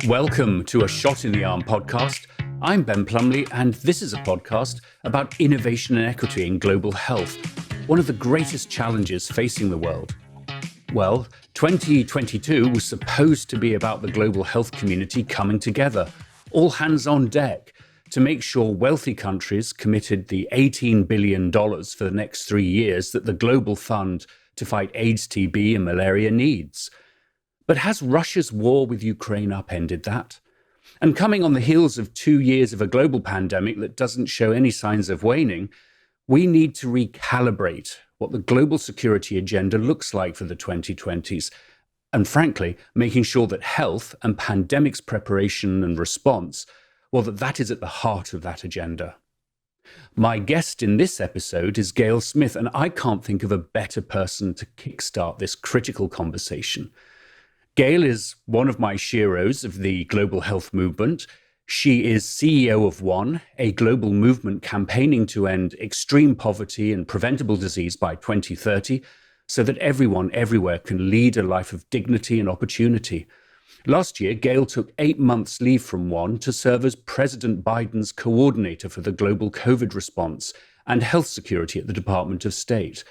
Welcome to a Shot in the Arm podcast. I'm Ben Plumley, and this is a podcast about innovation and equity in global health, one of the greatest challenges facing the world. Well, 2022 was supposed to be about the global health community coming together, all hands on deck, to make sure wealthy countries committed the $18 billion for the next 3 years that the Global Fund to fight AIDS, TB, and malaria needs. But has Russia's war with Ukraine upended that? And coming on the heels of 2 years of a global pandemic that doesn't show any signs of waning, we need to recalibrate what the global security agenda looks like for the 2020s. And frankly, making sure that health and pandemics preparation and response, well, that is at the heart of that agenda. My guest in this episode is Gayle Smith, and I can't think of a better person to kickstart this critical conversation. Gayle is one of my sheroes of the global health movement. She is CEO of One, a global movement campaigning to end extreme poverty and preventable disease by 2030, so that everyone everywhere can lead a life of dignity and opportunity. Last year, Gayle took 8 months leave from One to serve as President Biden's coordinator for the global COVID response and health security at the Department of State.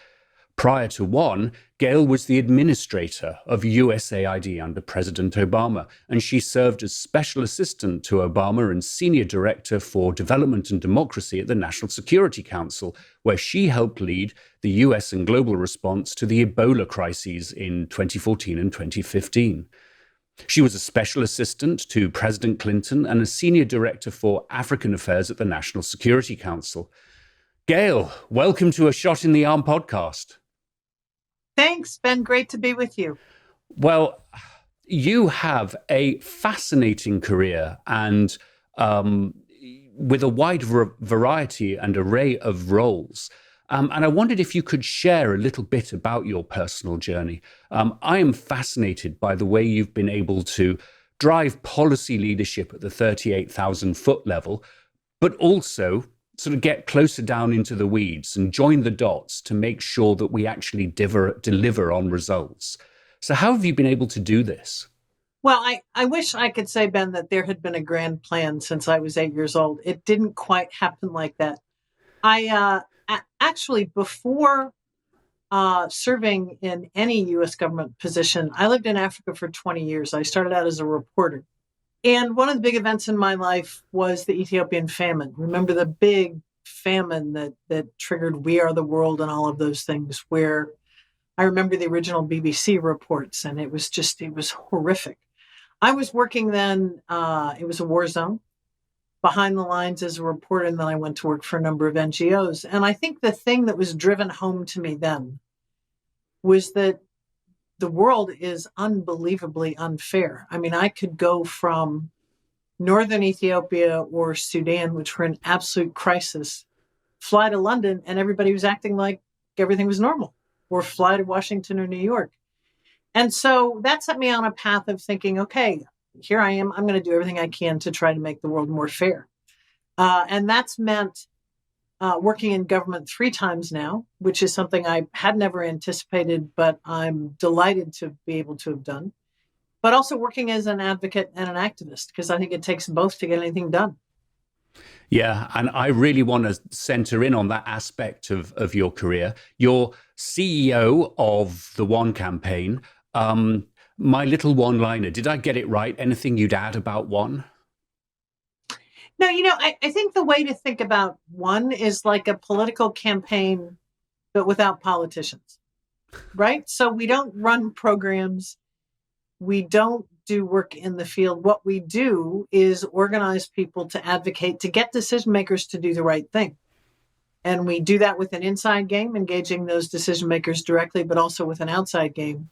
Prior to One, Gayle was the administrator of USAID under President Obama, and she served as special assistant to Obama and senior director for development and democracy at the National Security Council, where she helped lead the US and global response to the Ebola crises in 2014 and 2015. She was a special assistant to President Clinton and a senior director for African affairs at the National Security Council. Gayle, welcome to a Shot in the Arm podcast. Thanks, Ben. Great to be with you. Well, you have a fascinating career and with a wide variety and array of roles. And I wondered if you could share a little bit about your personal journey. I am fascinated by the way you've been able to drive policy leadership at the 38,000 foot level, but also sort of get closer down into the weeds and join the dots to make sure that we actually deliver on results. So how have you been able to do this? Well, I wish I could say, Ben, that there had been a grand plan since I was 8 years old. It didn't quite happen like that. I actually, before serving in any U.S. government position, I lived in Africa for 20 years. I started out as a reporter. And one of the big events in my life was the Ethiopian famine. Remember the big famine that triggered We Are the World and all of those things, where I remember the original BBC reports, and it was horrific. I was working then, it was a war zone, behind the lines as a reporter, and then I went to work for a number of NGOs. And I think the thing that was driven home to me then was that the world is unbelievably unfair. I mean, I could go from northern Ethiopia or Sudan, which were in absolute crisis, fly to London, and everybody was acting like everything was normal, or fly to Washington or New York. And so that set me on a path of thinking, okay, here I am. I'm going to do everything I can to try to make the world more fair. And that's meant working in government 3 times now, which is something I had never anticipated, but I'm delighted to be able to have done. But also working as an advocate and an activist, because I think it takes both to get anything done. Yeah, and I really want to center in on that aspect of your career. You're CEO of the One campaign. My little one-liner, did I get it right? Anything you'd add about One? No, I think the way to think about One is like a political campaign, but without politicians, right? So we don't run programs. We don't do work in the field. What we do is organize people to advocate, to get decision makers to do the right thing. And we do that with an inside game, engaging those decision makers directly, but also with an outside game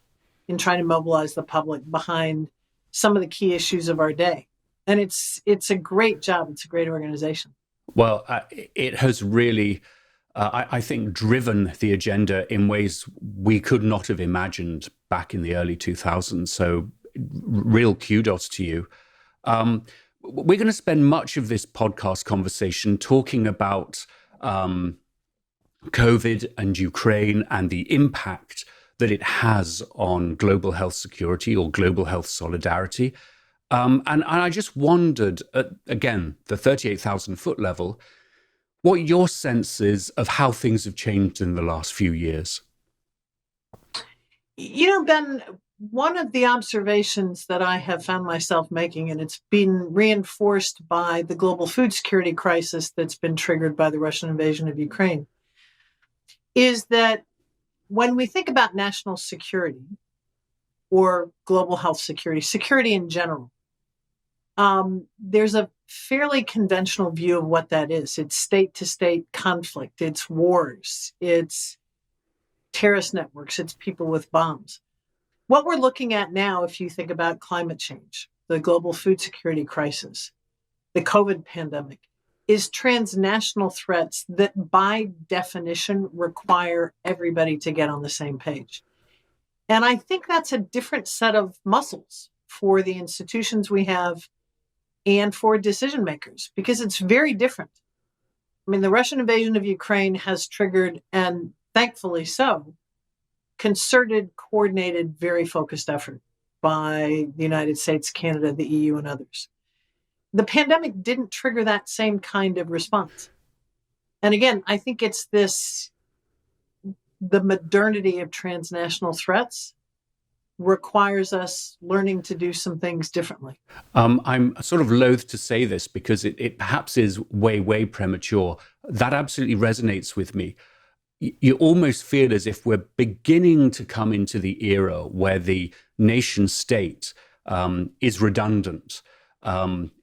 in trying to mobilize the public behind some of the key issues of our day. And it's a great job. It's a great organization. Well, it has really, I think, driven the agenda in ways we could not have imagined back in the early 2000s. So real kudos to you. We're going to spend much of this podcast conversation talking about COVID and Ukraine and the impact that it has on global health security or global health solidarity. And I just wondered, again, the 38,000 foot level, what your sense is of how things have changed in the last few years. Ben, one of the observations that I have found myself making, and it's been reinforced by the global food security crisis that's been triggered by the Russian invasion of Ukraine, is that when we think about national security or global health security, security in general, there's a fairly conventional view of what that is. It's state to state conflict, it's wars, it's terrorist networks, it's people with bombs. What we're looking at now, if you think about climate change, the global food security crisis, the COVID pandemic, is transnational threats that by definition require everybody to get on the same page. And I think that's a different set of muscles for the institutions we have and for decision makers, because it's very different. I mean, the Russian invasion of Ukraine has triggered, and thankfully so, concerted, coordinated, very focused effort by the United States, Canada, the EU, and others. The pandemic didn't trigger that same kind of response. And again, I think it's the modernity of transnational threats requires us learning to do some things differently. I'm sort of loath to say this because it perhaps is way, way premature. That absolutely resonates with me. You almost feel as if we're beginning to come into the era where the nation state is redundant.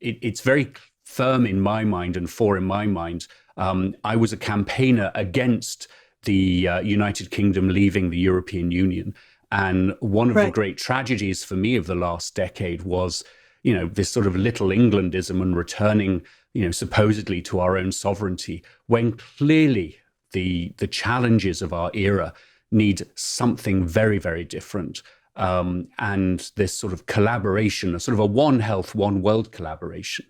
It's very firm in my mind and in my mind. I was a campaigner against the United Kingdom leaving the European Union. And one of the great tragedies for me of the last decade was, this sort of little Englandism and returning, supposedly to our own sovereignty, when clearly the challenges of our era need something very, very different. And this sort of collaboration, a sort of a one health, one world collaboration.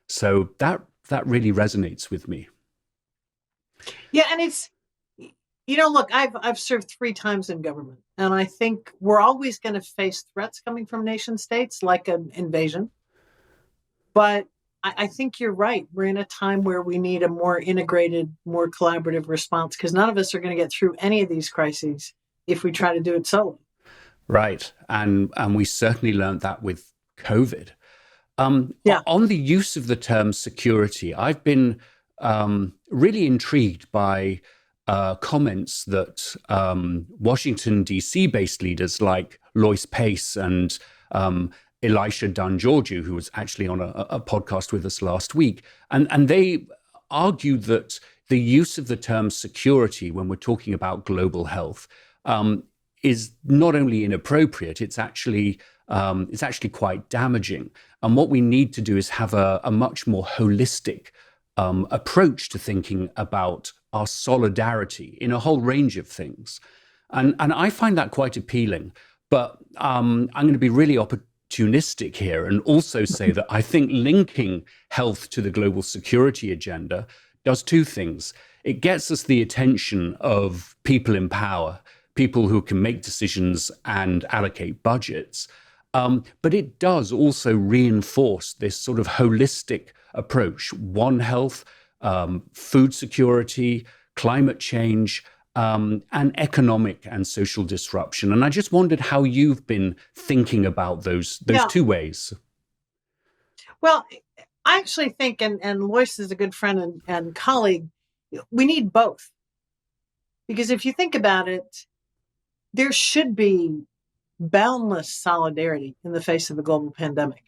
So that really resonates with me. Yeah, and it's, look, I've served 3 times in government, and I think we're always going to face threats coming from nation states like an invasion. But I think you're right. We're in a time where we need a more integrated, more collaborative response, because none of us are going to get through any of these crises if we try to do it solo. Right. And we certainly learned that with COVID. On the use of the term security, I've been really intrigued by comments that Washington, D.C. based leaders like Lois Pace and Elisha Dunn-Georgiou, who was actually on a podcast with us last week, and they argued that the use of the term security when we're talking about global health is not only inappropriate, it's actually quite damaging. And what we need to do is have a much more holistic approach to thinking about our solidarity in a whole range of things. And I find that quite appealing. But I'm going to be really opportunistic here and also say that I think linking health to the global security agenda does 2 things. It gets us the attention of people in power, people who can make decisions and allocate budgets. But it does also reinforce this sort of holistic approach: One Health, food security, climate change, and economic and social disruption. And I just wondered how you've been thinking about those 2 ways. Well, I actually think, and Lois is a good friend and colleague, we need both. Because if you think about it, there should be boundless solidarity in the face of a global pandemic.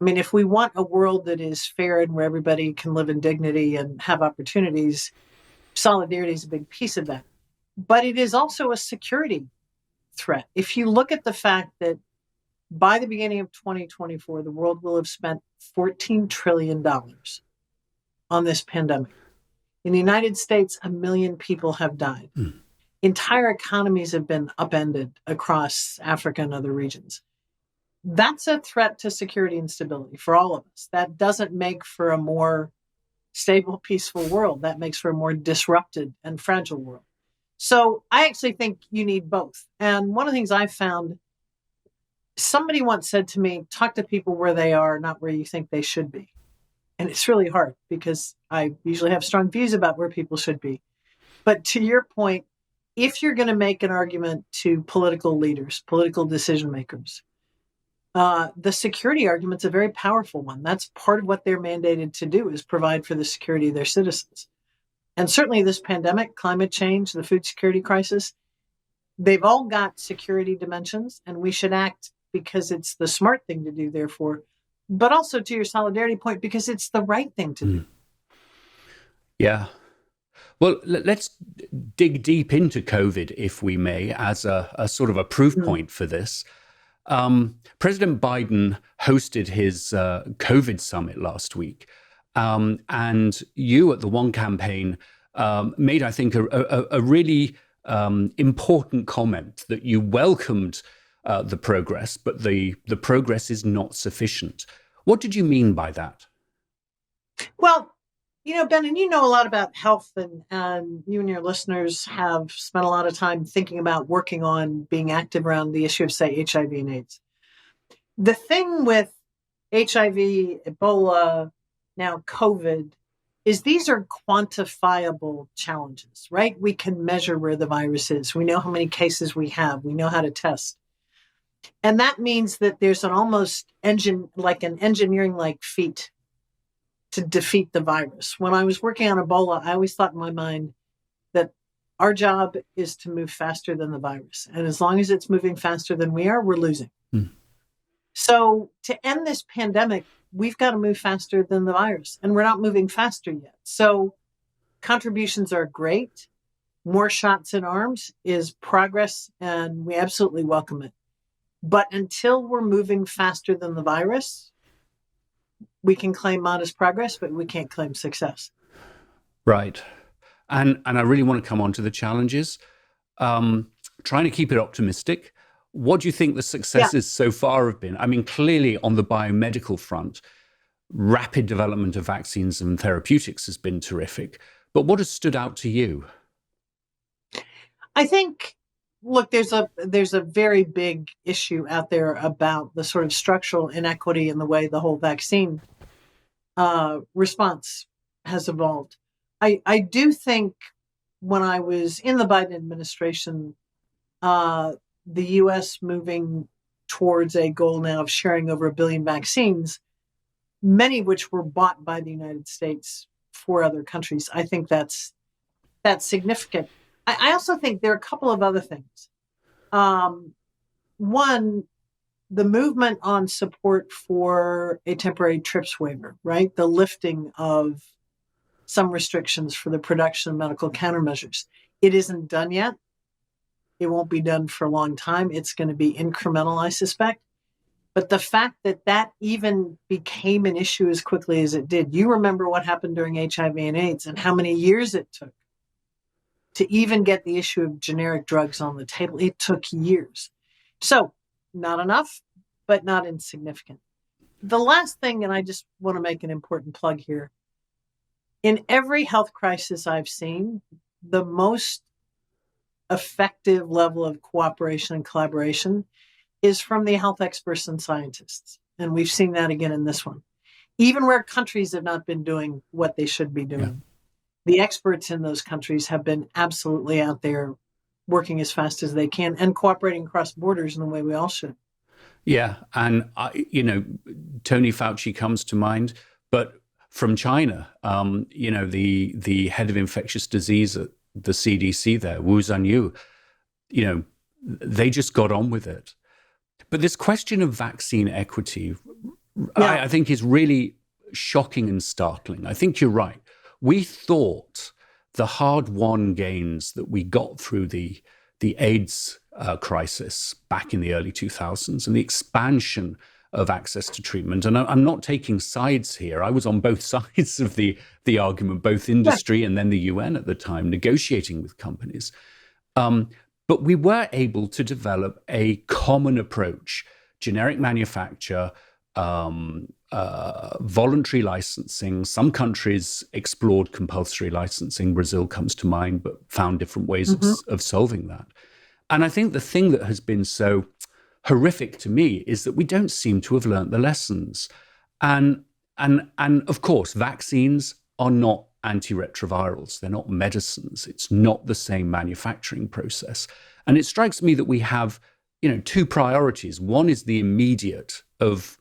I mean, if we want a world that is fair and where everybody can live in dignity and have opportunities, solidarity is a big piece of that. But it is also a security threat. If you look at the fact that by the beginning of 2024, the world will have spent $14 trillion on this pandemic. In the United States, 1 million people have died. Entire economies have been upended across Africa and other regions. That's a threat to security and stability for all of us. That doesn't make for a more stable, peaceful world. That makes for a more disrupted and fragile world. So I actually think you need both. And one of the things I've found Somebody once said to me, talk to people where they are, not where you think they should be. And it's really hard because I usually have strong views about where people should be. But to your point, if you're going to make an argument to political leaders, political decision makers, the security argument's a very powerful one. That's part of what they're mandated to do, is provide for the security of their citizens. And certainly this pandemic, climate change, the food security crisis, they've all got security dimensions, and we should act because it's the smart thing to do, therefore, but also to your solidarity point, because it's the right thing to do. Yeah. Well, let's dig deep into COVID, if we may, as a sort of a proof point for this. President Biden hosted his COVID summit last week. And you at the One Campaign made, I think, a really important comment that you welcomed the progress, but the progress is not sufficient. What did you mean by that? Well, Ben, and you know a lot about health, and you and your listeners have spent a lot of time thinking about working on being active around the issue of, say, HIV and AIDS. The thing with HIV, Ebola, now COVID, is these are quantifiable challenges, right? We can measure where the virus is. We know how many cases we have. We know how to test. And that means that there's an almost engineering-like feat to defeat the virus. When I was working on Ebola, I always thought in my mind that our job is to move faster than the virus. And as long as it's moving faster than we are, we're losing. So to end this pandemic, we've got to move faster than the virus, and we're not moving faster yet. So contributions are great. More shots in arms is progress, and we absolutely welcome it. But until we're moving faster than the virus, we can claim modest progress, but we can't claim success. Right. And I really want to come on to the challenges. Trying to keep it optimistic. What do you think the successes so far have been? I mean, clearly on the biomedical front, rapid development of vaccines and therapeutics has been terrific. But what has stood out to you? I think, look, there's a very big issue out there about the sort of structural inequity in the way the whole vaccine response has evolved. I do think when I was in the Biden administration, the U.S. moving towards a goal now of sharing over 1 billion vaccines, many of which were bought by the United States for other countries. I think that's significant. I also think there are a couple of other things. One, the movement on support for a temporary TRIPS waiver, right? The lifting of some restrictions for the production of medical countermeasures. It isn't done yet. It won't be done for a long time. It's going to be incremental, I suspect. But the fact that that even became an issue as quickly as it did, you remember what happened during HIV and AIDS and how many years it took to even get the issue of generic drugs on the table. It took years. So not enough, but not insignificant. The last thing, and I just want to make an important plug here. In every health crisis I've seen, the most effective level of cooperation and collaboration is from the health experts and scientists. And we've seen that again in this one. Even where countries have not been doing what they should be doing, the experts in those countries have been absolutely out there working as fast as they can and cooperating across borders in the way we all should. Yeah. And, Tony Fauci comes to mind, but from China, the head of infectious disease at the CDC there, Wu Zhanyu, they just got on with it. But this question of vaccine equity, I think is really shocking and startling. I think you're right. We thought the hard-won gains that we got through the AIDS crisis back in the early 2000s and the expansion of access to treatment, and I'm not taking sides here. I was on both sides of the argument, both industry and then the UN at the time, negotiating with companies. But we were able to develop a common approach, generic manufacture, voluntary licensing. Some countries explored compulsory licensing. Brazil comes to mind, but found different ways of solving that. And I think the thing that has been so horrific to me is that we don't seem to have learnt the lessons. And of course, vaccines are not antiretrovirals. They're not medicines. It's not the same manufacturing process. And it strikes me that we have, two priorities. One is the immediate of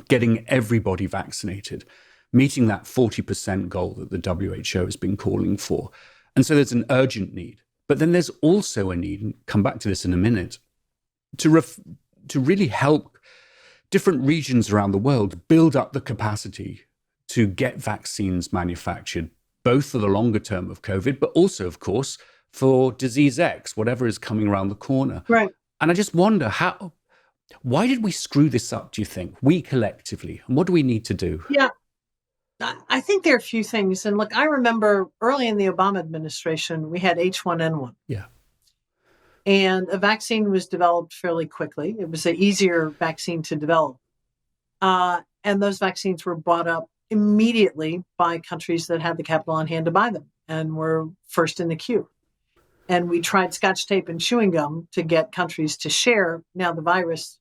getting everybody vaccinated, meeting that 40% goal that the WHO has been calling for. And so there's an urgent need. But then there's also a need, and come back to this in a minute, to really help different regions around the world build up the capacity to get vaccines manufactured, both for the longer term of COVID, but also, of course, for disease X, whatever is coming around the corner. Right. And I just wonder, why did we screw this up, do you think, we collectively? And what do we need to do? Yeah, I think there are a few things. And look, I remember early in the Obama administration, we had H1N1. Yeah. And a vaccine was developed fairly quickly. It was an easier vaccine to develop. And those vaccines were bought up immediately by countries that had the capital on hand to buy them and were first in the queue. And we tried Scotch tape and chewing gum to get countries to share. Now the virus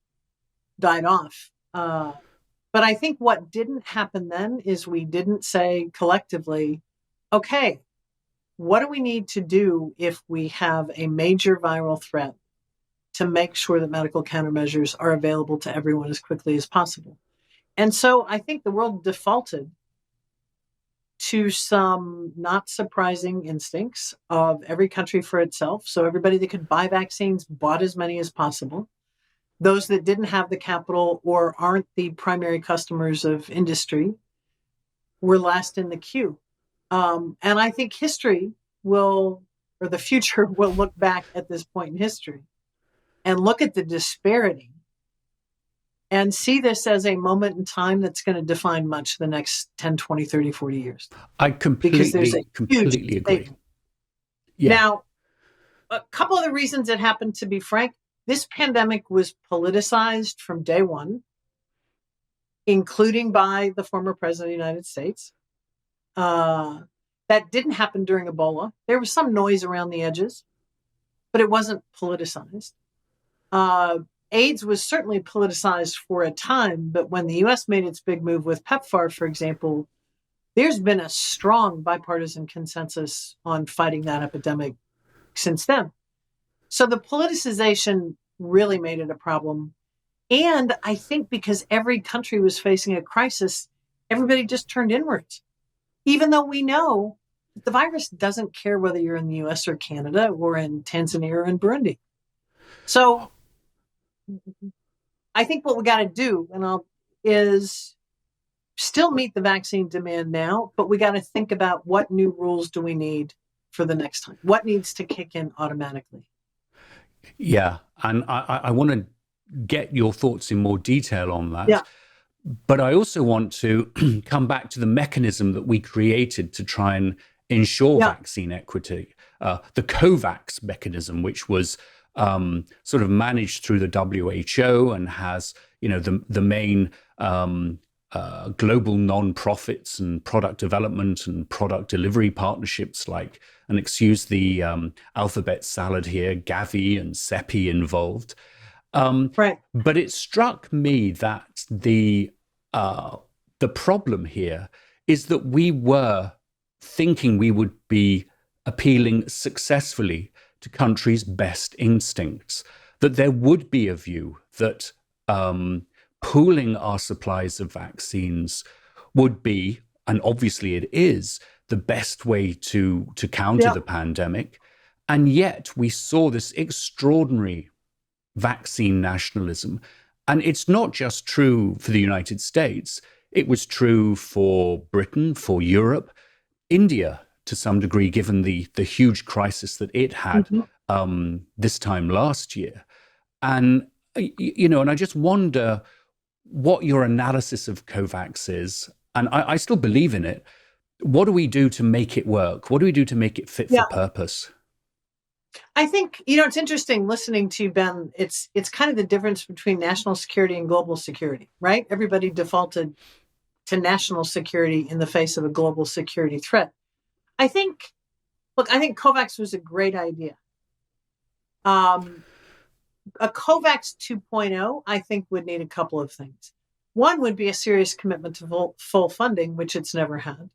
died off. But I think what didn't happen then is we didn't say collectively, okay, what do we need to do if we have a major viral threat to make sure that medical countermeasures are available to everyone as quickly as possible? And so I think the world defaulted to some not surprising instincts of every country for itself. So everybody that could buy vaccines bought as many as possible. Those that didn't have the capital or aren't the primary customers of industry were last in the queue. And I think the future will look back at this point in history and look at the disparity and see this as a moment in time that's going to define much the next 10, 20, 30, 40 years. I completely agree. Yeah. Now, a couple of the reasons it happened, to be frank, this pandemic was politicized from day one, including by the former president of the United States. That didn't happen during Ebola. There was some noise around the edges, but it wasn't politicized. AIDS was certainly politicized for a time, but when the U.S. made its big move with PEPFAR, for example, there's been a strong bipartisan consensus on fighting that epidemic since then. So the politicization really made it a problem. And I think because every country was facing a crisis, everybody just turned inwards. Even though we know the virus doesn't care whether you're in the US or Canada or in Tanzania or in Burundi. So I think what we got to do is still meet the vaccine demand now, but we got to think about what new rules do we need for the next time? What needs to kick in automatically? Yeah, and I want to get your thoughts in more detail on that. Yeah. But I also want to come back to the mechanism that we created to try and ensure vaccine equity, the COVAX mechanism, which was sort of managed through the WHO and has, the main global non-profits and product development and product delivery partnerships like, and excuse the alphabet salad here, Gavi and CEPI involved. Right. But it struck me that the problem here is that we were thinking we would be appealing successfully to countries' best instincts, that there would be a view that pooling our supplies of vaccines would be, and obviously it is, the best way to counter the pandemic. And yet we saw this extraordinary vaccine nationalism. And it's not just true for the United States. It was true for Britain, for Europe, India, to some degree, given the huge crisis that it had this time last year. And, and I just wonder what your analysis of COVAX is. And I still believe in it. What do we do to make it work? What do we do to make it fit for purpose? I think, it's interesting listening to you, Ben. It's kind of the difference between national security and global security, right? Everybody defaulted to national security in the face of a global security threat. I think COVAX was a great idea. a COVAX 2.0, I think, would need a couple of things. One would be a serious commitment to full funding, which it's never had.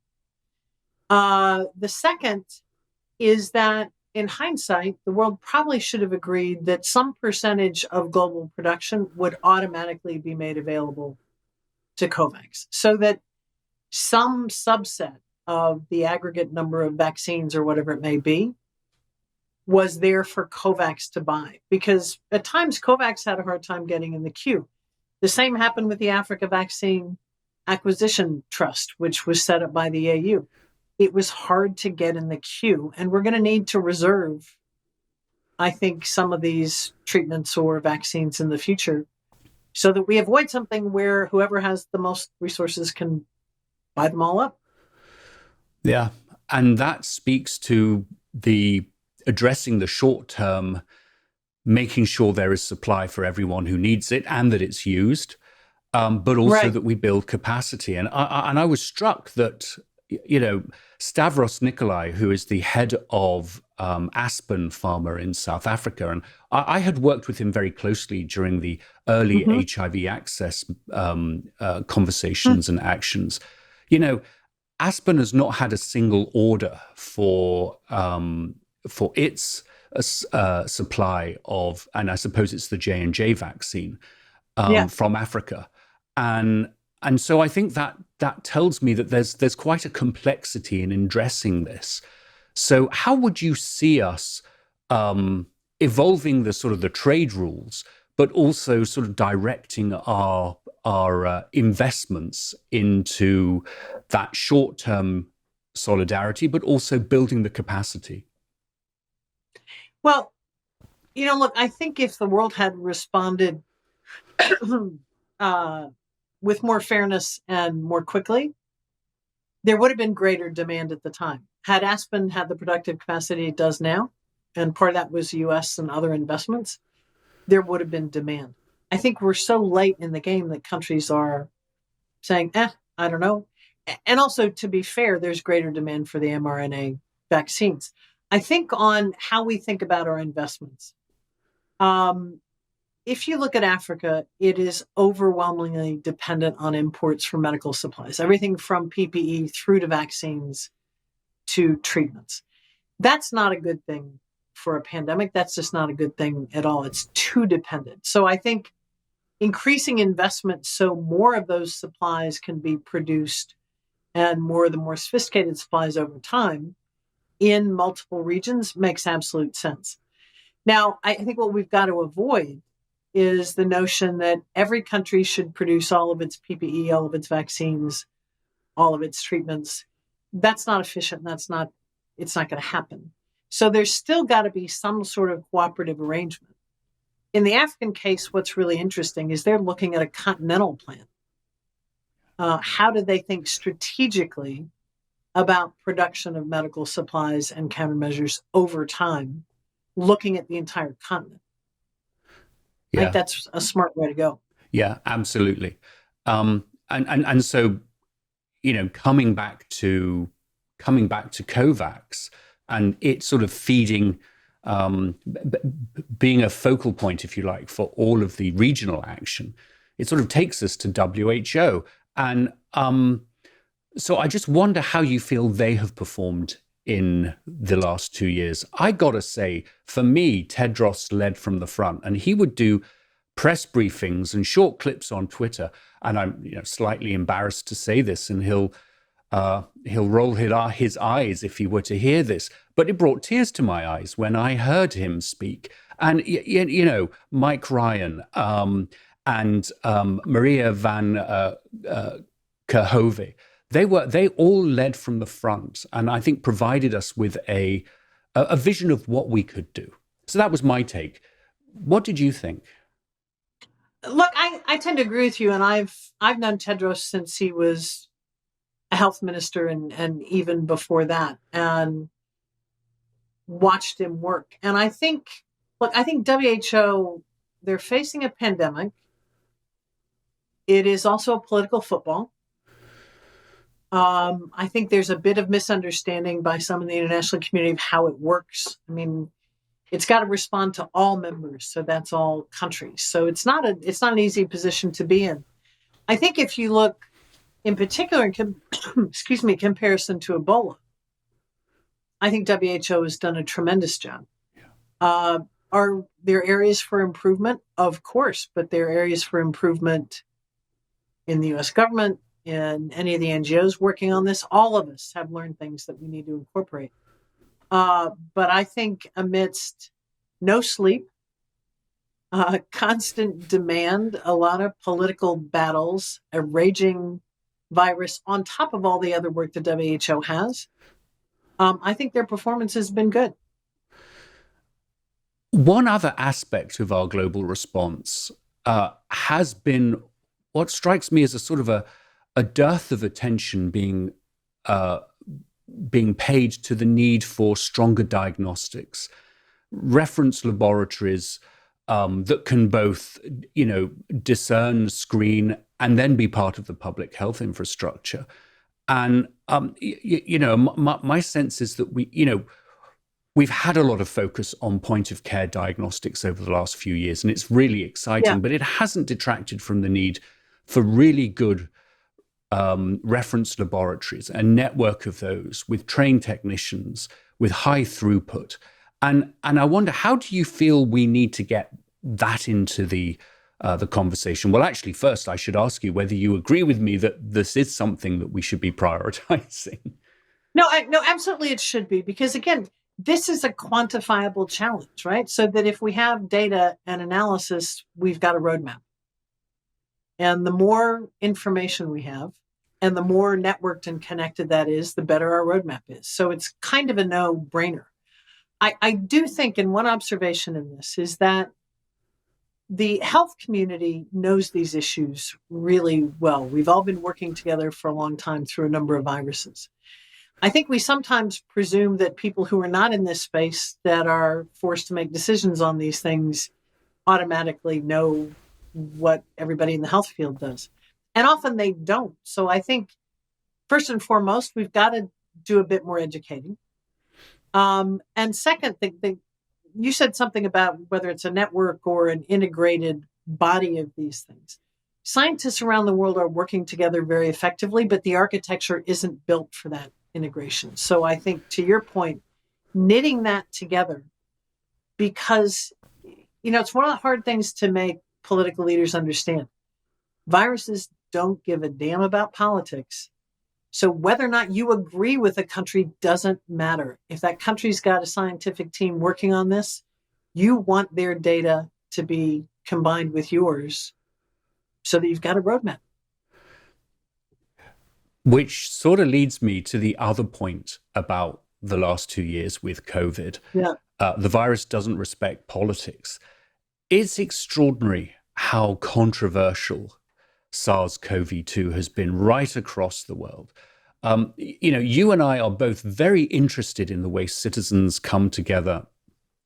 The second is that in hindsight, the world probably should have agreed that some percentage of global production would automatically be made available to COVAX, so that some subset of the aggregate number of vaccines or whatever it may be was there for COVAX to buy. Because at times COVAX had a hard time getting in the queue. The same happened with the Africa Vaccine Acquisition Trust, which was set up by the AU. It was hard to get in the queue, and we're going to need to reserve, I think, some of these treatments or vaccines in the future so that we avoid something where whoever has the most resources can buy them all up. Yeah. And that speaks to the addressing the short term, making sure there is supply for everyone who needs it and that it's used, but also that we build capacity. And I was struck that, Stavros Nikolai, who is the head of Aspen Pharma in South Africa, and I had worked with him very closely during the early HIV access conversations and actions. Aspen has not had a single order for its supply of, and I suppose it's the J&J vaccine from Africa, and so I think that tells me that there's quite a complexity in addressing this. So how would you see us evolving the sort of the trade rules, but also sort of directing our investments into that short-term solidarity, but also building the capacity? Well, look, I think if the world had responded with more fairness and more quickly, there would have been greater demand at the time. Had Aspen had the productive capacity it does now, and part of that was US and other investments, there would have been demand. I think we're so late in the game that countries are saying, I don't know. And also, to be fair, there's greater demand for the mRNA vaccines. I think on how we think about our investments, if you look at Africa, it is overwhelmingly dependent on imports for medical supplies, everything from PPE through to vaccines to treatments. That's not a good thing for a pandemic. That's just not a good thing at all. It's too dependent. So I think increasing investment so more of those supplies can be produced and more of the more sophisticated supplies over time in multiple regions makes absolute sense. Now, I think what we've got to avoid is the notion that every country should produce all of its PPE, all of its vaccines, all of its treatments. That's not efficient. It's not going to happen. So there's still got to be some sort of cooperative arrangement. In the African case, what's really interesting is they're looking at a continental plan. How do they think strategically about production of medical supplies and countermeasures over time, looking at the entire continent? I think that's a smart way to go. Yeah, absolutely. And so, coming back to COVAX and it sort of feeding, being a focal point, if you like, for all of the regional action, it sort of takes us to WHO. And so I just wonder how you feel they have performed in the last 2 years. I gotta say, for me, Tedros led from the front, and he would do press briefings and short clips on Twitter. And I'm slightly embarrassed to say this, and he'll roll his eyes if he were to hear this. But it brought tears to my eyes when I heard him speak. And Mike Ryan and Maria van Kerkhove, they all led from the front, and I think provided us with a vision of what we could do. So that was my take. What did you think? Look, I tend to agree with you, and I've known Tedros since he was a health minister and even before that, and watched him work. And I think WHO, they're facing a pandemic. It is also a political football. I think there's a bit of misunderstanding by some in the international community of how it works. I mean, it's got to respond to all members. So that's all countries. So it's not an easy position to be in. I think if you look in particular, comparison to Ebola, I think WHO has done a tremendous job. Are there areas for improvement? Of course, but there are areas for improvement in the U.S. government, in any of the NGOs working on this. All of us have learned things that we need to incorporate. But I think amidst no sleep, constant demand, a lot of political battles, a raging virus on top of all the other work the WHO has, I think their performance has been good. One other aspect of our global response has been what strikes me as a sort of a dearth of attention being paid to the need for stronger diagnostics, reference laboratories that can both, discern, screen, and then be part of the public health infrastructure. And my sense is that we've had a lot of focus on point of care diagnostics over the last few years, and it's really exciting, but it hasn't detracted from the need for really good reference laboratories, a network of those with trained technicians, with high throughput. And I wonder, how do you feel we need to get that into the conversation? Well, actually, first, I should ask you whether you agree with me that this is something that we should be prioritizing. No, absolutely it should be, because again, this is a quantifiable challenge, right? So that if we have data and analysis, we've got a roadmap. And the more information we have and the more networked and connected that is, the better our roadmap is. So it's kind of a no-brainer. I do think, and one observation in this is that the health community knows these issues really well. We've all been working together for a long time through a number of viruses. I think we sometimes presume that people who are not in this space, that are forced to make decisions on these things, automatically know what everybody in the health field does. And often they don't. So I think, first and foremost, we've got to do a bit more educating. And second, you said something about whether it's a network or an integrated body of these things. Scientists around the world are working together very effectively, but the architecture isn't built for that integration. So I think, to your point, knitting that together, because, it's one of the hard things to make political leaders understand. Viruses don't give a damn about politics. So whether or not you agree with a country doesn't matter. If that country's got a scientific team working on this, you want their data to be combined with yours so that you've got a roadmap. Which sort of leads me to the other point about the last 2 years with COVID. Yeah. The virus doesn't respect politics. It's extraordinary how controversial SARS-CoV-2 has been right across the world. You and I are both very interested in the way citizens come together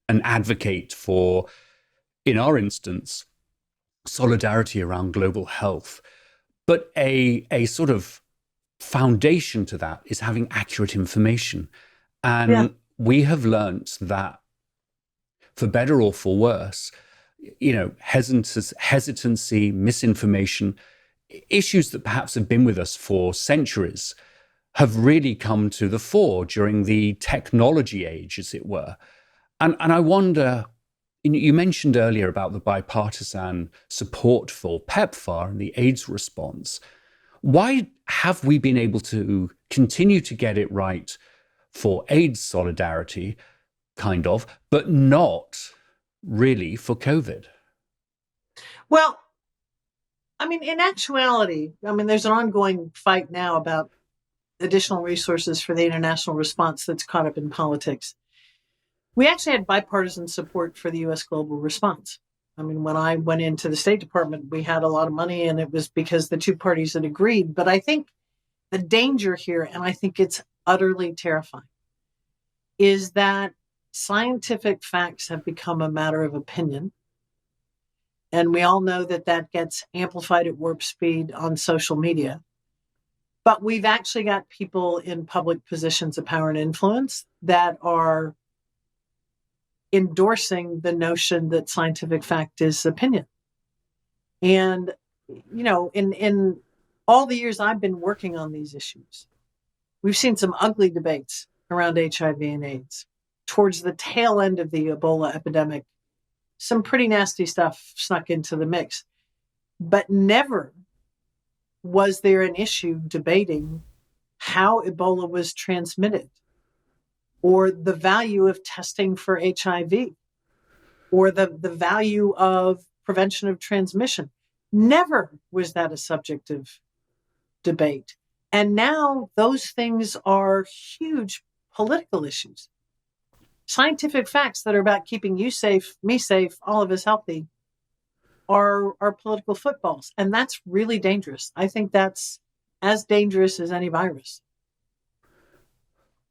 and advocate for, in our instance, solidarity around global health. But a sort of foundation to that is having accurate information. And we have learnt that, for better or for worse, hesitancy, misinformation, issues that perhaps have been with us for centuries have really come to the fore during the technology age, as it were. And I wonder, you mentioned earlier about the bipartisan support for PEPFAR and the AIDS response. Why have we been able to continue to get it right for AIDS solidarity, kind of, but not really for COVID? Well, in actuality, there's an ongoing fight now about additional resources for the international response that's caught up in politics. We actually had bipartisan support for the U.S. global response. When I went into the State Department, we had a lot of money, and it was because the two parties had agreed. But I think the danger here, and I think it's utterly terrifying, is that scientific facts have become a matter of opinion. And we all know that gets amplified at warp speed on social media. But we've actually got people in public positions of power and influence that are endorsing the notion that scientific fact is opinion. And, in all the years I've been working on these issues, we've seen some ugly debates around HIV and AIDS. Towards the tail end of the Ebola epidemic, some pretty nasty stuff snuck into the mix. But never was there an issue debating how Ebola was transmitted, or the value of testing for HIV, or the value of prevention of transmission. Never was that a subject of debate. And now those things are huge political issues. Scientific facts that are about keeping you safe, me safe, all of us healthy are political footballs. And that's really dangerous. I think that's as dangerous as any virus.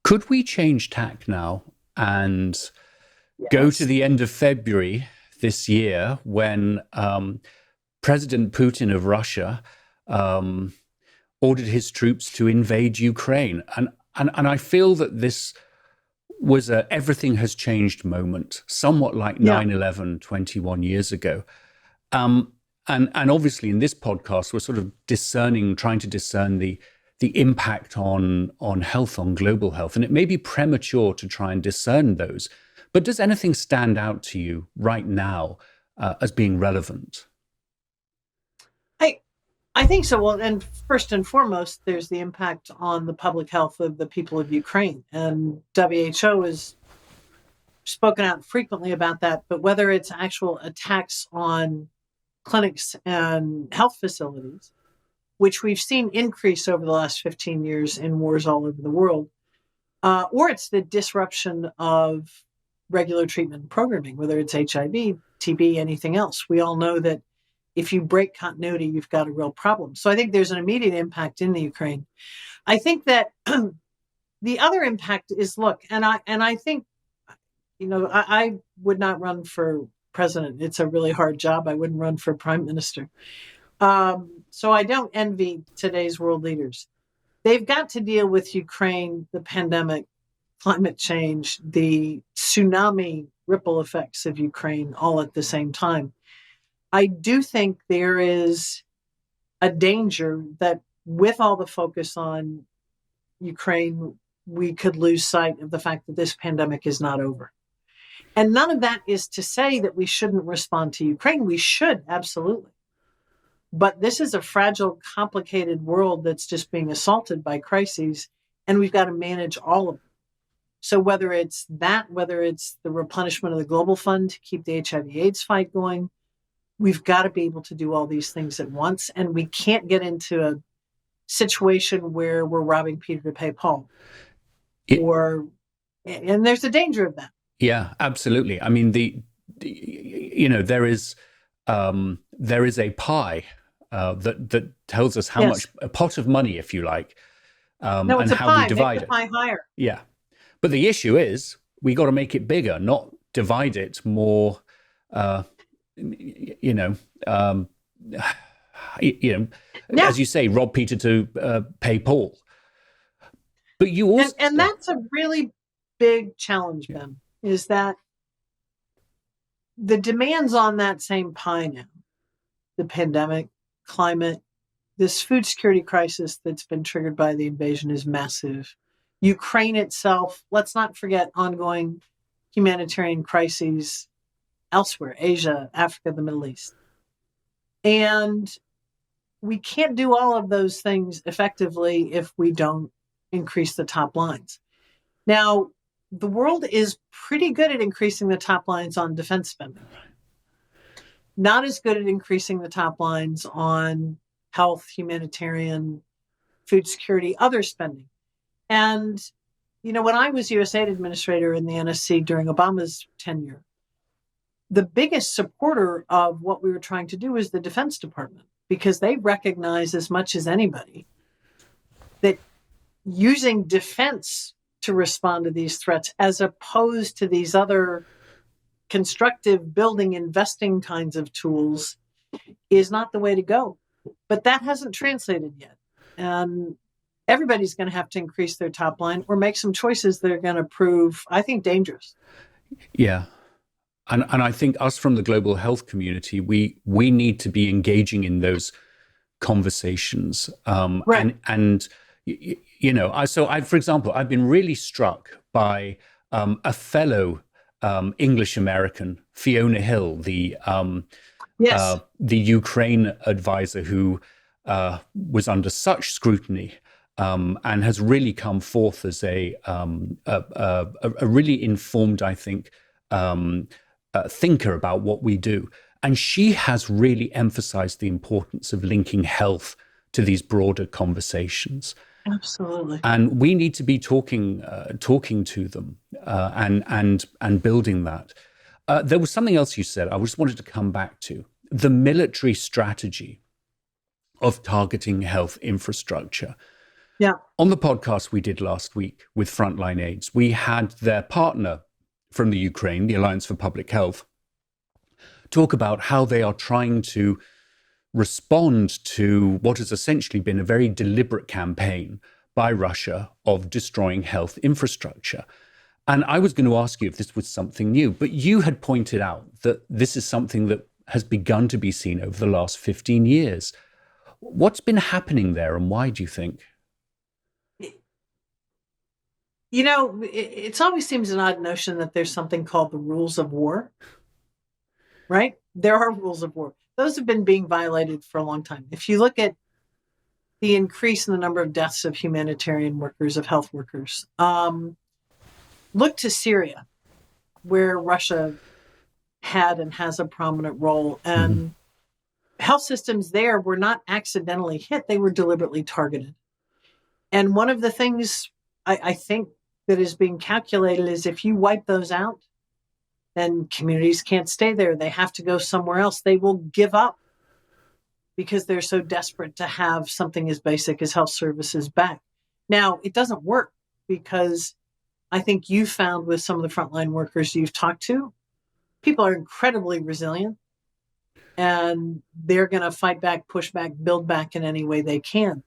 Could we change tack now and go to the end of February this year when President Putin of Russia ordered his troops to invade Ukraine? And I feel that this was a everything has changed moment, somewhat like 9/11 21 years ago. And obviously in this podcast, we're sort of trying to discern the impact on health, on global health. And it may be premature to try and discern those. But does anything stand out to you right now as being relevant? I think so. Well, and first and foremost, there's the impact on the public health of the people of Ukraine. And WHO has spoken out frequently about that. But whether it's actual attacks on clinics and health facilities, which we've seen increase over the last 15 years in wars all over the world, or it's the disruption of regular treatment programming, whether it's HIV, TB, anything else. We all know that if you break continuity, you've got a real problem. So I think there's an immediate impact in the Ukraine. I think that the other impact is, and I think, I would not run for president. It's a really hard job. I wouldn't run for prime minister. So I don't envy today's world leaders. They've got to deal with Ukraine, the pandemic, climate change, the tsunami ripple effects of Ukraine all at the same time. I do think there is a danger that with all the focus on Ukraine, we could lose sight of the fact that this pandemic is not over. And none of that is to say that we shouldn't respond to Ukraine. We should, absolutely. But this is a fragile, complicated world that's just being assaulted by crises, and we've got to manage all of them. So whether it's the replenishment of the global fund to keep the HIV/AIDS fight going, we've got to be able to do all these things at once, and we can't get into a situation where we're robbing Peter to pay Paul. And there's a danger of that. Yeah, absolutely. I mean, there is a pie that tells us how much, a pot of money, if you like, no, it's and a how pie. we divide Make the pie higher. Yeah, but the issue is we got to make it bigger, not divide it more. As you say, rob Peter to pay Paul. But you also, and that's a really big challenge, Ben, is that the demands on that same pie now, the pandemic, climate, this food security crisis that's been triggered by the invasion is massive. Ukraine itself, let's not forget ongoing humanitarian crises elsewhere, Asia, Africa, the Middle East. And we can't do all of those things effectively if we don't increase the top lines. Now, the world is pretty good at increasing the top lines on defense spending. Not as good at increasing the top lines on health, humanitarian, food security, other spending. And, when I was USAID administrator in the NSC during Obama's tenure, the biggest supporter of what we were trying to do was the Defense Department, because they recognize as much as anybody that using defense to respond to these threats, as opposed to these other constructive building, investing kinds of tools, is not the way to go. But that hasn't translated yet. And everybody's going to have to increase their top line or make some choices that are going to prove, I think, dangerous. Yeah. And I think us from the global health community, we need to be engaging in those conversations. Right. And you know, for example, I've been really struck by a fellow English American, Fiona Hill, Yes. the Ukraine advisor who was under such scrutiny and has really come forth as a really informed, I think, thinker about what we do. And she has really emphasized the importance of linking health to these broader conversations. Absolutely. And we need to be talking to them and building that. There was something else you said I just wanted to come back to: the military strategy of targeting health infrastructure. Yeah. On the podcast we did last week with Frontline AIDS, we had their partner from the Ukraine, the Alliance for Public Health, talk about how they are trying to respond to what has essentially been a very deliberate campaign by Russia of destroying health infrastructure. And I was going to ask you if this was something new, but you had pointed out that this is something that has begun to be seen over the last 15 years. What's been happening there, and why do you think? You know, it's always seems an odd notion that there's something called the rules of war, right? There are rules of war. Those have been being violated for a long time. If you look at the increase in the number of deaths of humanitarian workers, of health workers, look to Syria, where Russia had and has a prominent role. And health systems there were not accidentally hit, they were deliberately targeted. And one of the things I think that is being calculated is if you wipe those out, then communities can't stay there. They have to go somewhere else. They will give up because they're so desperate to have something as basic as health services back. Now, it doesn't work because I think you found with some of the frontline workers you've talked to, people are incredibly resilient and they're going to fight back, push back, build back in any way they can.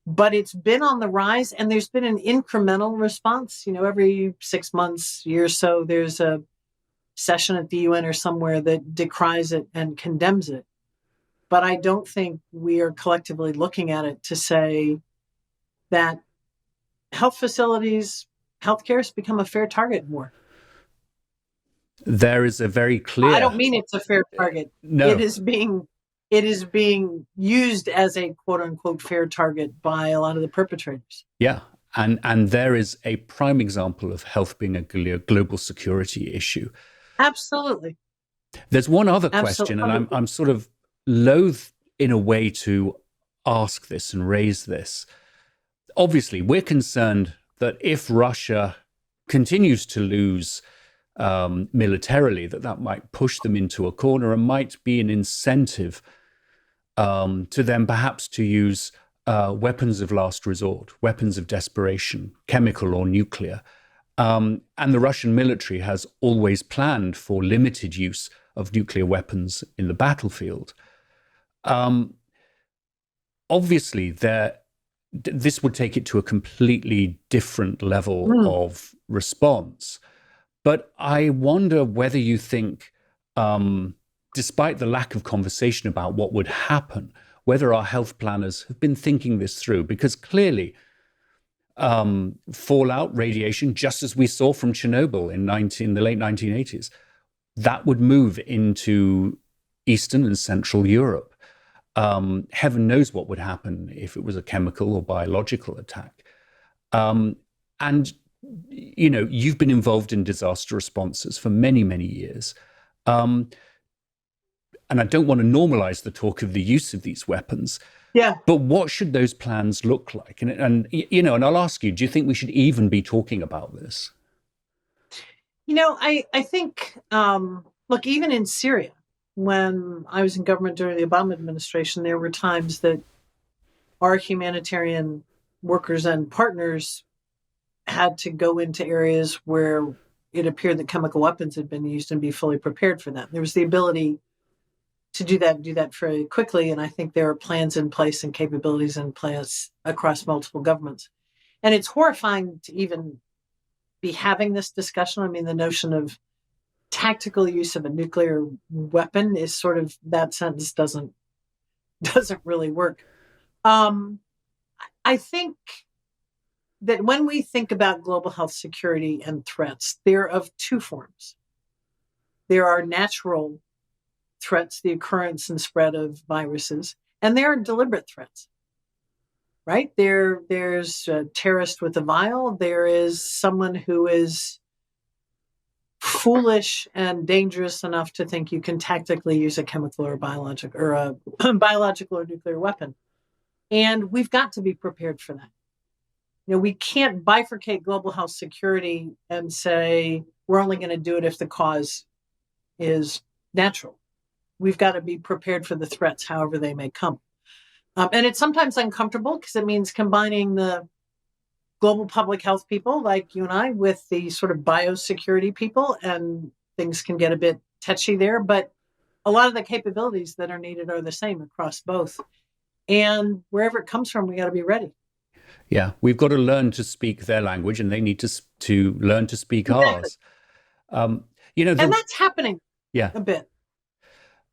But it's been on the rise and there's been an incremental response. You know, every 6 months, year or so, there's a session at the UN or somewhere that decries it and condemns it. But I don't think we are collectively looking at it to say that health facilities, healthcare has become a fair target more. There is a very clear... I don't mean it's a fair target. No. It is being used as a quote unquote fair target by a lot of the perpetrators. Yeah. And there is a prime example of health being a global security issue. Absolutely. There's one other question, and I'm sort of loath in a way to ask this and raise this. Obviously, we're concerned that if Russia continues to lose militarily, that might push them into a corner and might be an incentive to them perhaps to use weapons of last resort, weapons of desperation, chemical or nuclear. And the Russian military has always planned for limited use of nuclear weapons in the battlefield. Obviously, this would take it to a completely different level of response. But I wonder whether you think, despite the lack of conversation about what would happen, whether our health planners have been thinking this through, because clearly fallout, radiation, just as we saw from Chernobyl in the late 1980s, that would move into Eastern and Central Europe. Heaven knows what would happen if it was a chemical or biological attack. And, you know, you've been involved in disaster responses for many, many years. And I don't want to normalize the talk of the use of these weapons. Yeah. But what should those plans look like? And you know, and I'll ask you, do you think we should even be talking about this? You know, I think, look, even in Syria, when I was in government during the Obama administration, there were times that our humanitarian workers and partners had to go into areas where it appeared that chemical weapons had been used and be fully prepared for that. There was the ability to do that very quickly. And I think there are plans in place and capabilities in place across multiple governments. And it's horrifying to even be having this discussion. I mean, the notion of tactical use of a nuclear weapon is sort of, that sentence doesn't really work. I think that when we think about global health security and threats, they're of two forms. There are natural threats, the occurrence and spread of viruses, and there are deliberate threats, right? There's a terrorist with a vial. There is someone who is foolish and dangerous enough to think you can tactically use a chemical or biological or a biological or nuclear weapon. And we've got to be prepared for that. We can't bifurcate global health security and say we're only going to do it if the cause is natural. We've got to be prepared for the threats, however they may come. And it's sometimes uncomfortable because it means combining the global public health people like you and I with the sort of biosecurity people, and things can get a bit touchy there. But a lot of the capabilities that are needed are the same across both. And wherever it comes from, we got to be ready. Yeah, we've got to learn to speak their language, and they need to learn to speak ours. And that's happening. Yeah, a bit.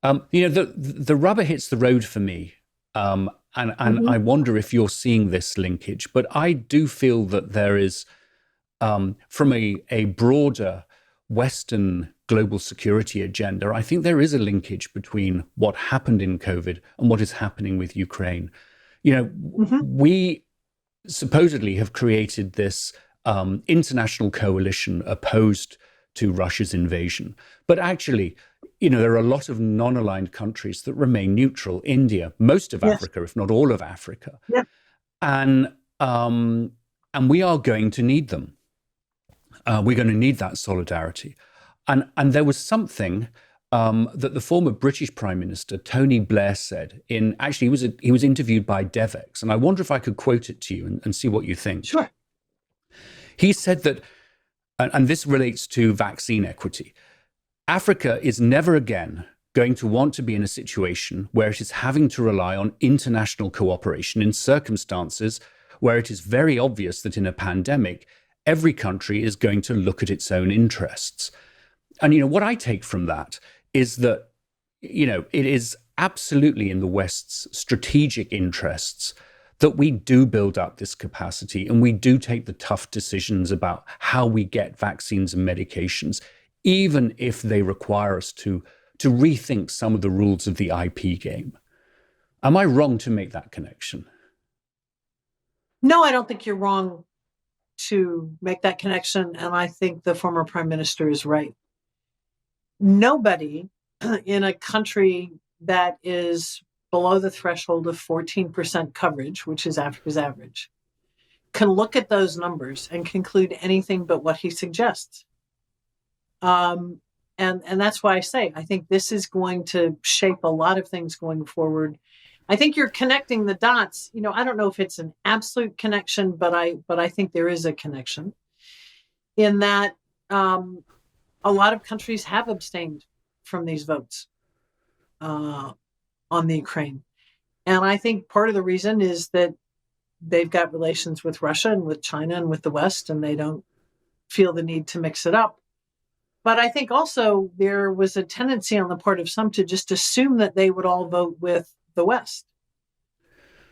The rubber hits the road for me, and I wonder if you're seeing this linkage. But I do feel that there is, from a broader Western global security agenda, I think there is a linkage between what happened in COVID and what is happening with Ukraine. We supposedly have created this international coalition opposed to Russia's invasion. But actually, there are a lot of non-aligned countries that remain neutral. India, most of Africa, if not all of Africa. Yeah. And we are going to need them. We're going to need that solidarity. And there was something that the former British Prime Minister, Tony Blair, said he was interviewed by Devex. And I wonder if I could quote it to you and see what you think. Sure. He said that, and this relates to vaccine equity, Africa is never again going to want to be in a situation where it is having to rely on international cooperation in circumstances where it is very obvious that in a pandemic, every country is going to look at its own interests. And, what I take from that is that, it is absolutely in the West's strategic interests that we do build up this capacity and we do take the tough decisions about how we get vaccines and medications, even if they require us to rethink some of the rules of the IP game. Am I wrong to make that connection? No, I don't think you're wrong to make that connection. And I think the former prime minister is right. Nobody in a country that is below the threshold of 14% coverage, which is Africa's average, can look at those numbers and conclude anything but what he suggests. And that's why I say, I think this is going to shape a lot of things going forward. I think you're connecting the dots. I don't know if it's an absolute connection, but I think there is a connection in that a lot of countries have abstained from these votes on the Ukraine. And I think part of the reason is that they've got relations with Russia and with China and with the West, and they don't feel the need to mix it up. But I think also there was a tendency on the part of some to just assume that they would all vote with the West.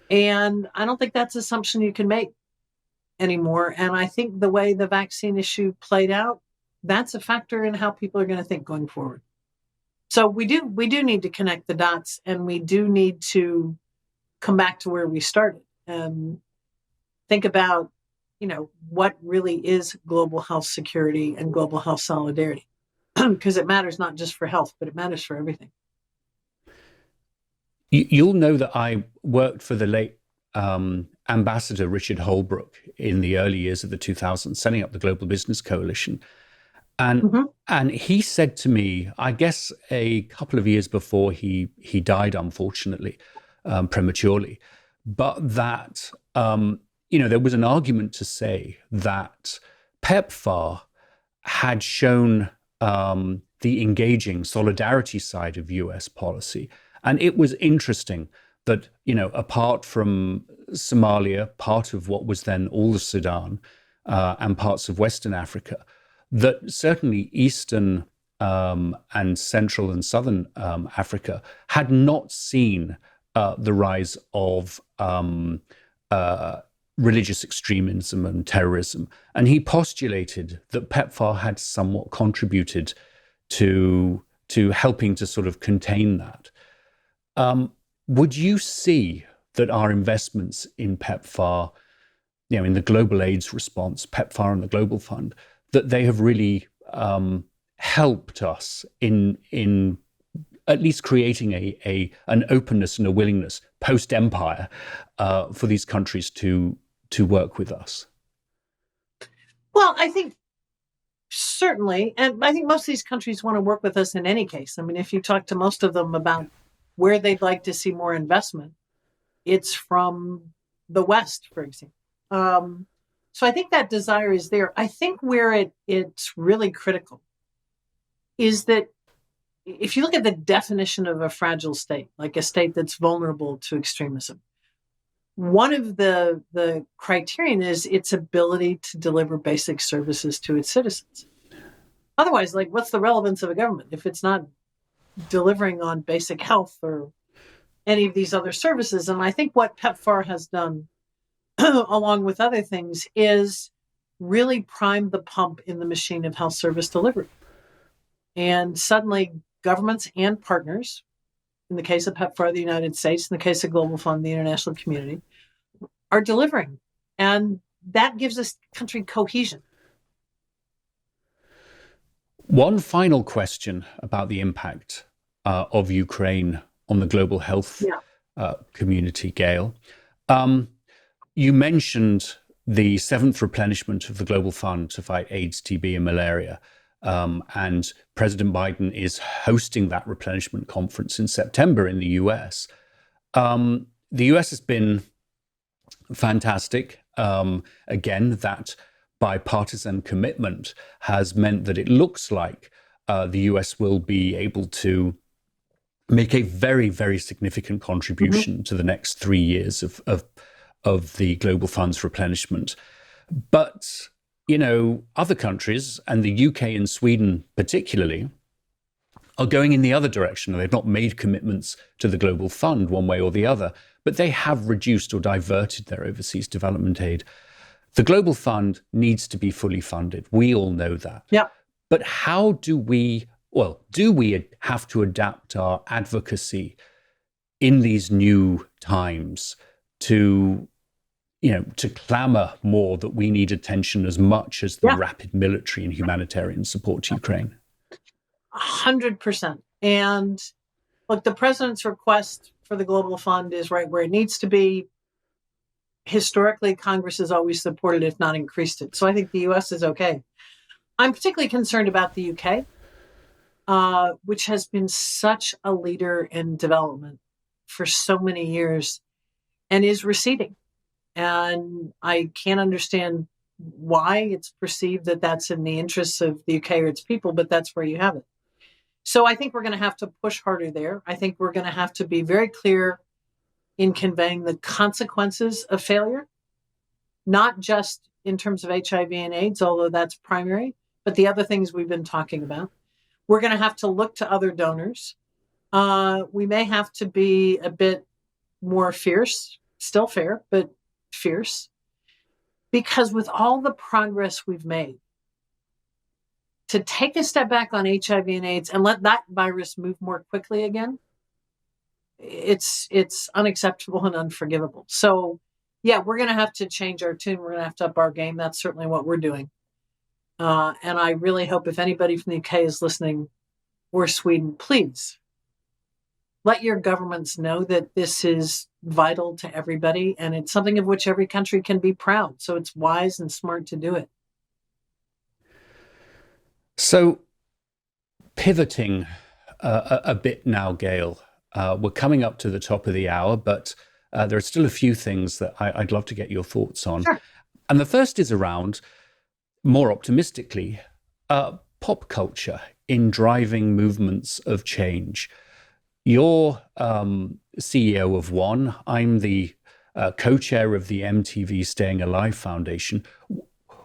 And I don't think that's an assumption you can make anymore. And I think the way the vaccine issue played out, that's a factor in how people are going to think going forward. So we do need to connect the dots, and we do need to come back to where we started and think about, what really is global health security and global health solidarity, because it matters not just for health, but it matters for everything. You'll know that I worked for the late Ambassador Richard Holbrooke in the early years of the 2000s, setting up the Global Business Coalition. And he said to me, I guess a couple of years before he died, unfortunately, prematurely, but that, there was an argument to say that PEPFAR had shown the engaging solidarity side of US policy. And it was interesting that, apart from Somalia, part of what was then all of Sudan, and parts of Western Africa, that certainly Eastern and Central and Southern Africa had not seen the rise of religious extremism and terrorism. And he postulated that PEPFAR had somewhat contributed to helping to sort of contain that. Would you see that our investments in PEPFAR, in the global AIDS response, PEPFAR and the Global Fund, that they have really helped us in at least creating an openness and a willingness post-empire for these countries to work with us? Well, I think certainly, and I think most of these countries want to work with us in any case. I mean, if you talk to most of them about where they'd like to see more investment, it's from the West, for example. So I think that desire is there. I think where it's really critical is that if you look at the definition of a fragile state, like a state that's vulnerable to extremism, one of the criterion is its ability to deliver basic services to its citizens. Otherwise, like, what's the relevance of a government if it's not delivering on basic health or any of these other services? And I think what PEPFAR has done, along with other things, is really prime the pump in the machine of health service delivery. And suddenly governments and partners, in the case of PEPFAR, the United States, in the case of Global Fund, the international community, are delivering. And that gives this country cohesion. One final question about the impact of Ukraine on the global health community, Gayle. You mentioned the seventh replenishment of the Global Fund to fight AIDS, TB, and malaria. And President Biden is hosting that replenishment conference in September in the US. The US has been fantastic. Again, that bipartisan commitment has meant that it looks like the US will be able to make a very, very significant contribution to the next 3 years of the Global Fund's replenishment. But other countries, and the UK and Sweden particularly, are going in the other direction. They've not made commitments to the Global Fund one way or the other, but they have reduced or diverted their overseas development aid. The Global Fund needs to be fully funded. We all know that. Yeah. But how do we have to adapt our advocacy in these new times to clamor more that we need attention as much as the rapid military and humanitarian support to Ukraine? 100%. And look, the president's request for the Global Fund is right where it needs to be. Historically, Congress has always supported, if not increased it. So I think the US is okay. I'm particularly concerned about the UK, which has been such a leader in development for so many years and is receding. And I can't understand why it's perceived that that's in the interests of the UK or its people, but that's where you have it. So I think we're going to have to push harder there. I think we're going to have to be very clear in conveying the consequences of failure, not just in terms of HIV and AIDS, although that's primary, but the other things we've been talking about. We're going to have to look to other donors. We may have to be a bit more fierce, still fair, but fierce, because with all the progress we've made, to take a step back on HIV and AIDS and let that virus move more quickly again, it's unacceptable and unforgivable. So yeah, we're going to have to change our tune. We're going to have to up our game. That's certainly what we're doing. And I really hope if anybody from the UK is listening, or Sweden, please let your governments know that this is vital to everybody, and it's something of which every country can be proud. So it's wise and smart to do it. So pivoting a bit now, Gayle, we're coming up to the top of the hour, but there are still a few things that I'd love to get your thoughts on. Sure. And the first is around, more optimistically, pop culture in driving movements of change. You're CEO of One. I'm the co-chair of the MTV Staying Alive Foundation.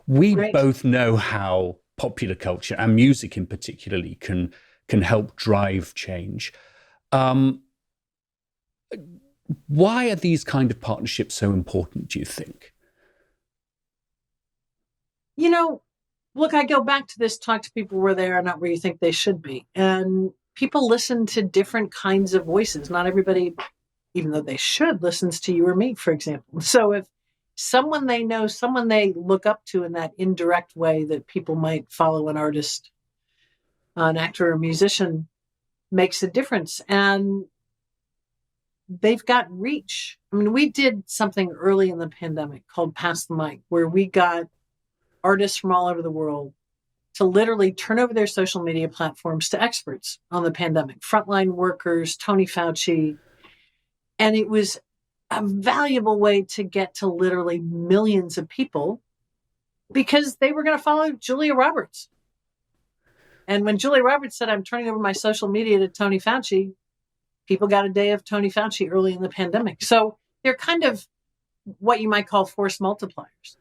We Great. both know how popular culture and music in particularly can help drive change. Why are these kind of partnerships so important, do you think? Look, I go back to this, talk to people where they are, not where you think they should be. And people listen to different kinds of voices. Not everybody, even though they should, listens to you or me, for example. So if someone they know, someone they look up to in that indirect way that people might follow an artist, an actor, or a musician, makes a difference. And they've got reach. I mean, we did something early in the pandemic called Pass the Mic, where we got artists from all over the world to literally turn over their social media platforms to experts on the pandemic, frontline workers, Tony Fauci. And it was a valuable way to get to literally millions of people because they were going to follow Julia Roberts. And when Julia Roberts said, I'm turning over my social media to Tony Fauci, people got a day of Tony Fauci early in the pandemic. So they're kind of what you might call force multipliers.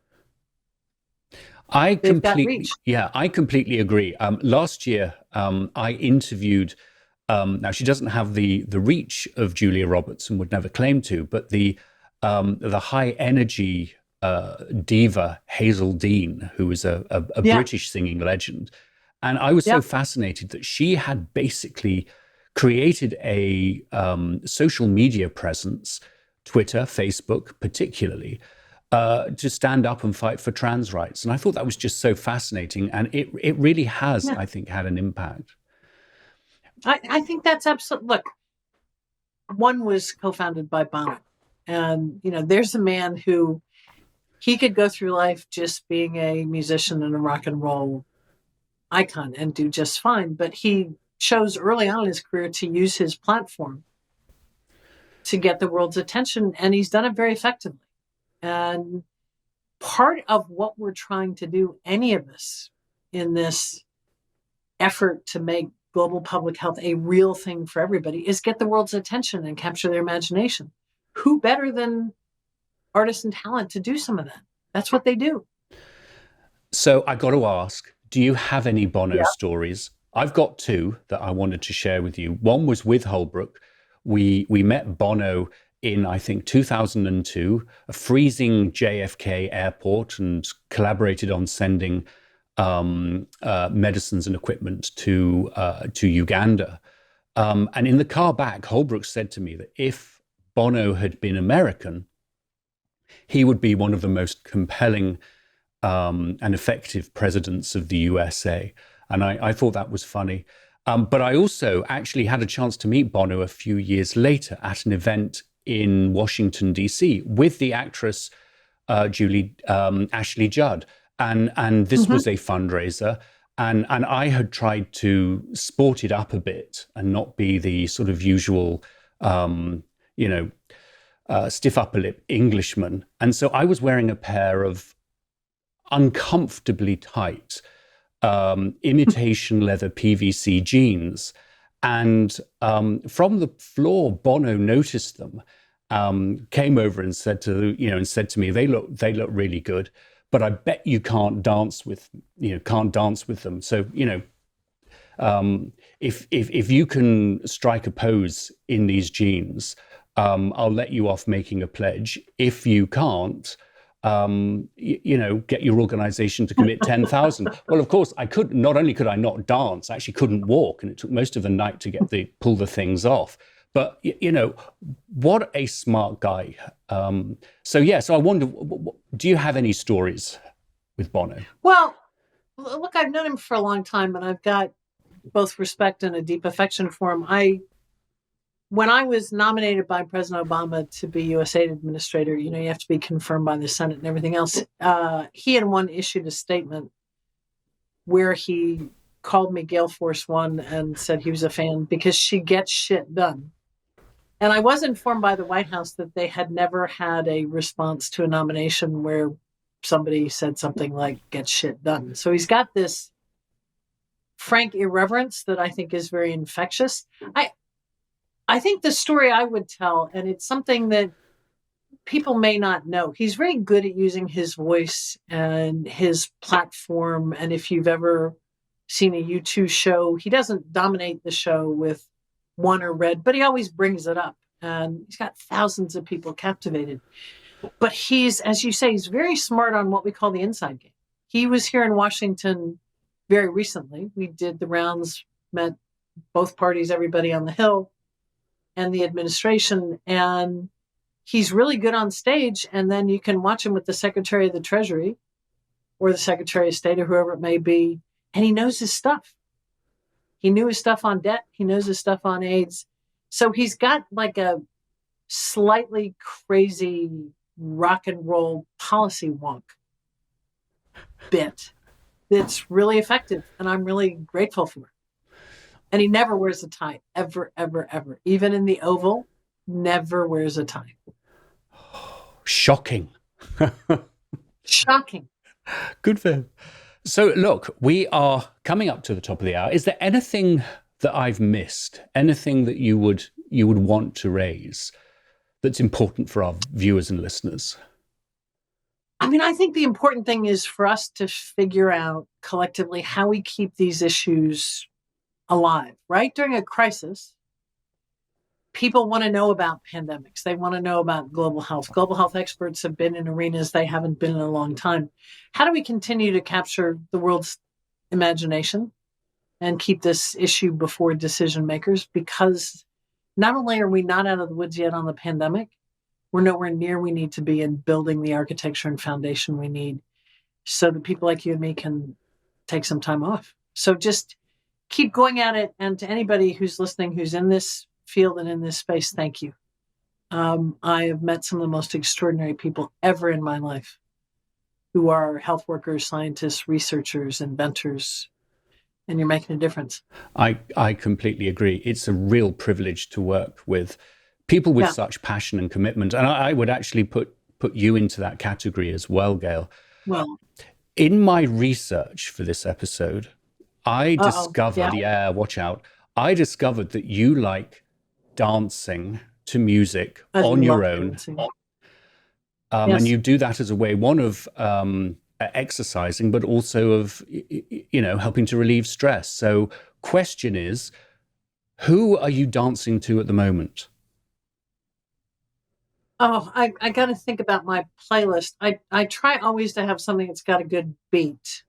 I completely agree. Last year, I interviewed. Now she doesn't have the reach of Julia Roberts and would never claim to, but the high energy diva Hazel Dean, who is a British singing legend, and I was so fascinated that she had basically created a social media presence, Twitter, Facebook, particularly. To stand up and fight for trans rights. And I thought that was just so fascinating. And it really has, I think, had an impact. I think that's absolutely, look, one was co-founded by Bono. And, there's a man who, he could go through life just being a musician and a rock and roll icon and do just fine. But he chose early on in his career to use his platform to get the world's attention. And he's done it very effectively. And part of what we're trying to do, any of us, in this effort to make global public health a real thing for everybody, is get the world's attention and capture their imagination. Who better than artists and talent to do some of that? That's what they do. So I got to ask, do you have any Bono stories? I've got two that I wanted to share with you. One was with Holbrook. We met Bono in, I think, 2002, a freezing JFK airport, and collaborated on sending medicines and equipment to Uganda. And in the car back, Holbrook said to me that if Bono had been American, he would be one of the most compelling and effective presidents of the USA. And I thought that was funny. But I also actually had a chance to meet Bono a few years later at an event in Washington, D.C. with the actress Ashley Judd. And this was a fundraiser. And I had tried to sport it up a bit and not be the sort of usual, stiff upper lip Englishman. And so I was wearing a pair of uncomfortably tight imitation leather PVC jeans. And from the floor, Bono noticed them, came over and said to me, they look really good, but I bet you can't dance with them. So, if you can strike a pose in these jeans, I'll let you off making a pledge. If you can't, get your organization to commit 10,000. Well, of course, not only could I not dance, I actually couldn't walk. And it took most of the night to pull the things off. But, what a smart guy. So I wonder, do you have any stories with Bono? Well, look, I've known him for a long time, and I've got both respect and a deep affection for him. When I was nominated by President Obama to be USAID administrator, you have to be confirmed by the Senate and everything else. He and one issued a statement where he called me Gale Force One and said he was a fan because she gets shit done. And I was informed by the White House that they had never had a response to a nomination where somebody said something like "get shit done." So he's got this frank irreverence that I think is very infectious. I think the story I would tell, and it's something that people may not know, he's very good at using his voice and his platform. And if you've ever seen a U2 show, he doesn't dominate the show with one or red, but he always brings it up. And he's got thousands of people captivated. But he's, as you say, he's very smart on what we call the inside game. He was here in Washington very recently. We did the rounds, met both parties, everybody on the Hill, and the administration. And he's really good on stage. And then you can watch him with the Secretary of the Treasury or the Secretary of State or whoever it may be. And he knows his stuff. He knew his stuff on debt. He knows his stuff on AIDS. So he's got like a slightly crazy rock and roll policy wonk bit that's really effective. And I'm really grateful for it. And he never wears a tie, ever, ever, ever. Even in the Oval, never wears a tie. Shocking. Shocking. Good for him. So look, we are coming up to the top of the hour. Is there anything that I've missed? Anything that you would want to raise that's important for our viewers and listeners? I mean, I think the important thing is for us to figure out collectively how we keep these issues alive, right? During a crisis, people want to know about pandemics. They want to know about global health. Global health experts have been in arenas they haven't been in a long time. How do we continue to capture the world's imagination and keep this issue before decision makers? Because not only are we not out of the woods yet on the pandemic, we're nowhere near we need to be in building the architecture and foundation we need so that people like you and me can take some time off. So just keep going at it. And to anybody who's listening, who's in this field and in this space, thank you. I have met some of the most extraordinary people ever in my life who are health workers, scientists, researchers, inventors, and you're making a difference. I completely agree. It's a real privilege to work with people with such passion and commitment. And I would actually put you into that category as well, Gayle. Well, in my research for this episode, I discovered, watch out. I discovered that you like dancing to music on your own. And you do that as a way, one of exercising, but also of, helping to relieve stress. So question is, who are you dancing to at the moment? Oh, I got to think about my playlist. I try always to have something that's got a good beat.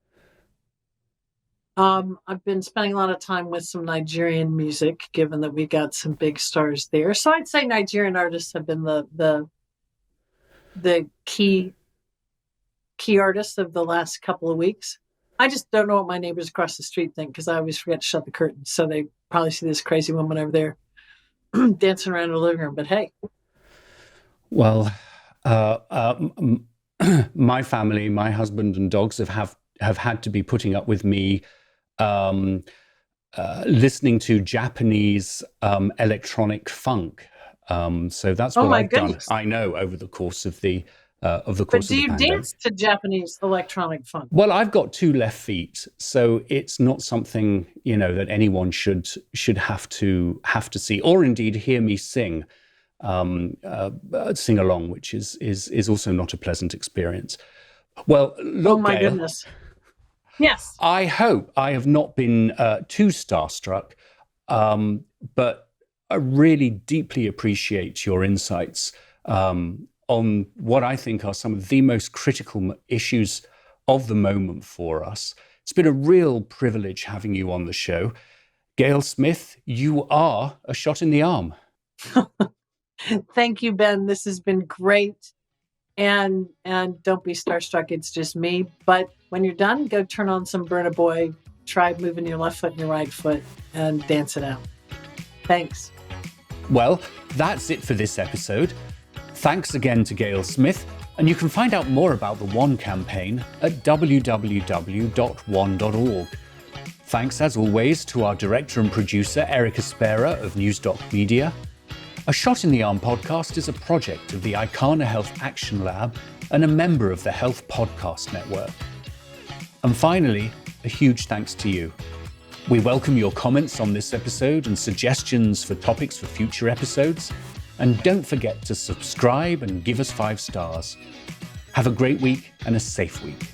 I've been spending a lot of time with some Nigerian music, given that we got some big stars there. So I'd say Nigerian artists have been the key artists of the last couple of weeks. I just don't know what my neighbors across the street think because I always forget to shut the curtains. So they probably see this crazy woman over there dancing around the living room. But hey. Well, my family, my husband and dogs have had to be putting up with me listening to Japanese electronic funk. So that's what I've done. I know over the course of the course of the pandemic. But do you dance to Japanese electronic funk? Well, I've got 2 left feet, so it's not something that anyone should have to see, or indeed hear me sing along, which is also not a pleasant experience. Well, look, oh my Gayle, goodness. Yes. I hope I have not been too starstruck, but I really deeply appreciate your insights on what I think are some of the most critical issues of the moment for us. It's been a real privilege having you on the show. Gayle Smith, you are a shot in the arm. Thank you, Ben. This has been great. And don't be starstruck. It's just me. But when you're done, go turn on some Burna Boy, try moving your left foot and your right foot and dance it out. Thanks. Well, that's it for this episode. Thanks again to Gayle Smith. And you can find out more about the One campaign at www.one.org. Thanks as always to our director and producer, Erik Espera of Newsdoc Media. A Shot in the Arm podcast is a project of the Icana Health Action Lab and a member of the Health Podcast Network. And finally, a huge thanks to you. We welcome your comments on this episode and suggestions for topics for future episodes. And don't forget to subscribe and give us 5 stars. Have a great week and a safe week.